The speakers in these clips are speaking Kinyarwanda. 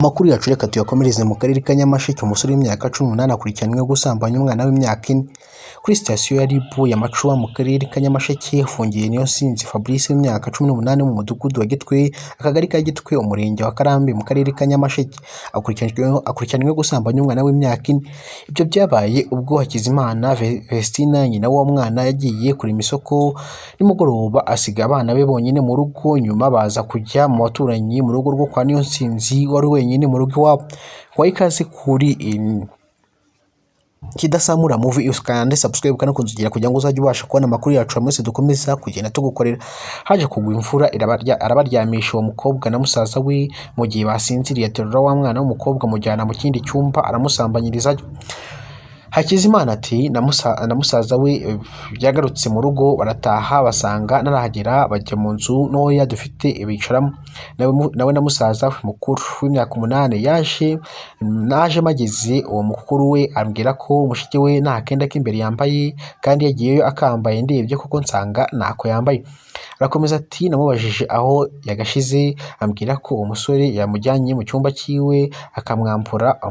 Amakuru yacu reka tuyakomereze mu karere ka Nyamasheke. Umusore w'imyaka 18 akurikiranyweho gusambanya umwana w'imyaka 4 kuri sitasiyo ya RIB ya Macuba mu karere ka Nyamasheke. Fungiye Niyonsinzi Fabrice w'imyaka 18 mu mudugudu wa Gitwe, akagari ka Gitwe, umurenge wa Karambi mu karere ka Nyamasheke. Akurikiranyweho gusambanya umwana w'imyaka 4. Ibyo byabaye ubwo Hakizimana Vestina, nyina w'uwo mwana, yagiye kurema isoko nimugoroba asiga abana be bonyine mu rugo, nyuma baza kujya mu baturanyi mu rugo rwo kwa Niyonsinzi wari wenyine mu rugo iwabo. Ikaze kuri Kidasamura Movie, ukanda subscribe kana kunzugira kugira ngo uzajye ubasha kubona amakuru yacu mwese dukomeza kugenda tugukorera. Haje kugwa imvura arabaryamisha uwo mukobwa na musaza we mu gihe basinziriye, aterura wa mwana w'umukobwa mujyana mu kindi cyumba aramusambanyiriza. Hakizimana ati na musaza we byagarutse mu rugo, barataha basanga narahagera, bajya mu nzu ntoya dufite bicaramo. Nawe na musaza we mukuru w'imyaka 8 naje mageze. Uwo mukuru we ambwira ko mushiki we nta kenda k'imbere yambaye, kandi yagiyeyo akambaye. Ndebye koko nsanga ntako yambaye. Arakomeza ati namubajije aho yagashize, ambwira ko umusore yamujyanye mu cyumba cyiwe akamwambura,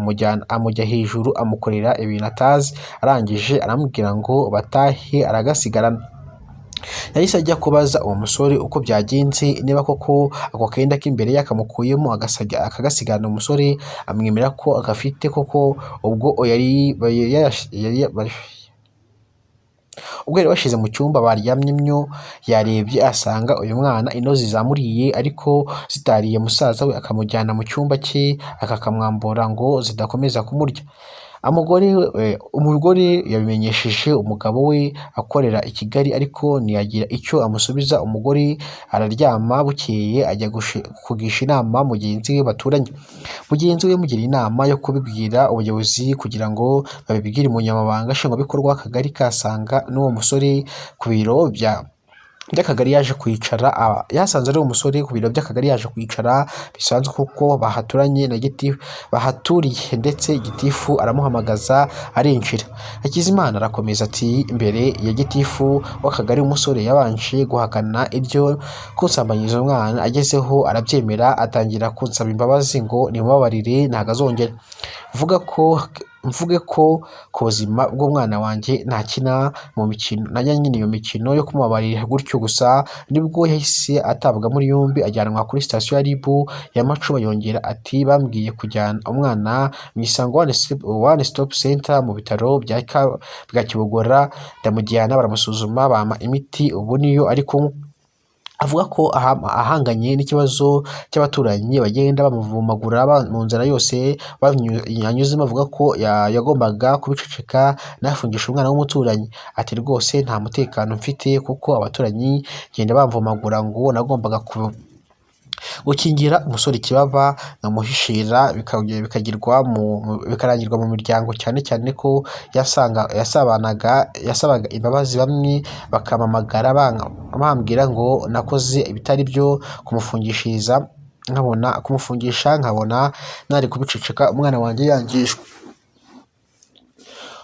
amujya hejuru amukorera ibintu atazi, arangije aramubwira ngo batahe aragasigarana. Yahise ajya kubaza uwo musore uko byagenze, niba koko ako kenda k'imbere yakamukuyemo akagasigarana. Umusore amwemera ko agafite koko. Ubwo yari bashize mu cyumba baryamyemyo, yarebye asanga uyu mwana inozi zamuriye ariko zitariye musaza we, akamujyana mu cyumba cye akakamwambura ngo zidakomeza kumurya. Umugore yabimenyesheje umugabo we akorera i Kigali, ariko ntiyagira icyo amusubiza. Umugore araryama, bukeye ajya kugisha inama mugenzi we baturanye. Mugenzi we yamugira inama yo kubibwira ubuyobozi kugira ngo babibwire umunyamabanga nshingwabikorwa w'akagari. Kasanga n'uwo musore ku biro by'akagari yaje kwicara, yasanze ari umusore ku biro by'akagari yaje kwicara bisanzwe kuko bahaturanye na gitifu bahaturiye, ndetse gitifu aramuhamagaza arinjira. Hakizimana arakomeza ati imbere ya gitifu w'akagari umusore yabanje guhakana ibyo kunsambanyiriza umwana, agezeho arabyemera, atangira kunsaba imbabazi ngo nimubabarire ntago azongera. Mvuge ko ku buzima bw'umwana wanjye ntakina mu mikino, najya nyine iyo mikino yo kumubabarira gutyo. Gusa nibwo yahise atabwa muri yombi ajyanwa kuri sitasiyo ya RIB ya Macuba. Yongera ati bambwiye kujyana umwana mu Isango One Stop Center mu bitaro bya Kibogora, ndamujyana baramusuzuma bampa imiti, ubu niyo ari kunywa. Avuga ko ahanganye n'ikibazo cy'abaturanyi bagenda bamuvumagura mu nzira yose yanyuzemo. Avuga ko yagombaga kubiceceka nafungisha umwana w'umuturanyi. Ati rwose nta mutekano mfite kuko abaturanyi genda bamvumagura, ngo nagombaga gukingira umusore ikibaba nkamuhishira, bikarangirwa mu miryango, cyane cyane ko yasabaga imbabazi. Bamwe bakamamagara bambwira ngo nakoze ibitari byo kumufungisha, nkabona nari kubiceceka umwana wanjye yangijwe.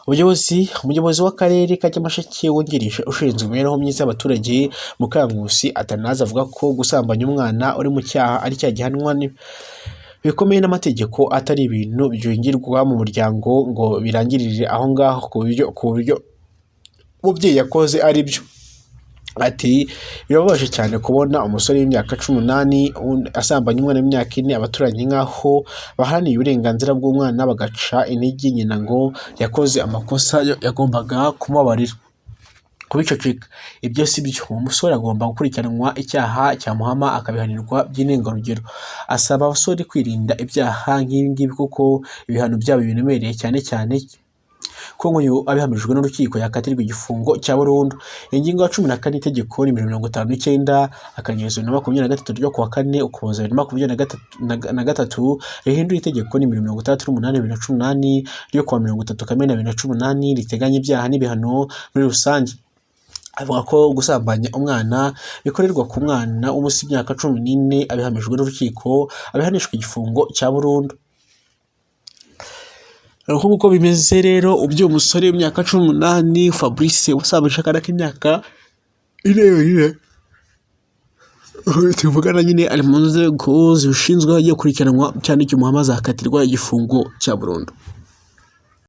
Umuyobozi w'akarere ka Nyamasheke wungirije ushinzwe imibereho myiza y'abaturage Mukankusi Atanaze avuga ko gusambanya umwana uri mu cyaha ari cyaha gihanwa bikomeye n'amategeko, atari ibintu byungirwa mu muryango ngo birangirire aho ngaho ku buryo umubyeyi yakoze ari byo. Ati birababaje cyane kubona umusore w'imyaka 18 asambanya umwana w'imyaka 4. Abaturanyi nk'aho baharaniye uburenganzira bw'umwana bagaca intege nyina ngo yakoze amakosa yagombaga kumubabarira kubiceceka. Ibyo si byo, uwo musore agomba gukurikiranwa, icyaha cyamuhama akabihanirwa by'intangarugero. Asaba abasore kwirinda ibyaha nk'ibi ngibi kuko ibihano byabo biremereye, cyane cyane ko nk'uyu abihamijwe n'urukiko yakatirwa igifungo cya burundu. Ingingo ya 14 itegeko nimero 59 akanyezwa na 23 ryo kuwa 4 Ukuboza 2023 rihinduye itegeko nimero 68/2018 ryo kuwa 30 Kamena 2018 riteganya ibyaha n'ibihano muri rusange. Avuga ko gusambanya umwana bikorerwa ku mwana w'umusi imyaka 14 abihamijwe n'urukiko abihanishwa igifungo cya burundu. Nk'uko bimeze rero, ubyo umusore w'imyaka 18 Fabrice wasambanyije akana k'imyaka 4 tuvugana nyine ari mu nzego zibishinzwe agiye gukurikiranwa cyane igihe umuhama azakatirwa igifungo cya burundu.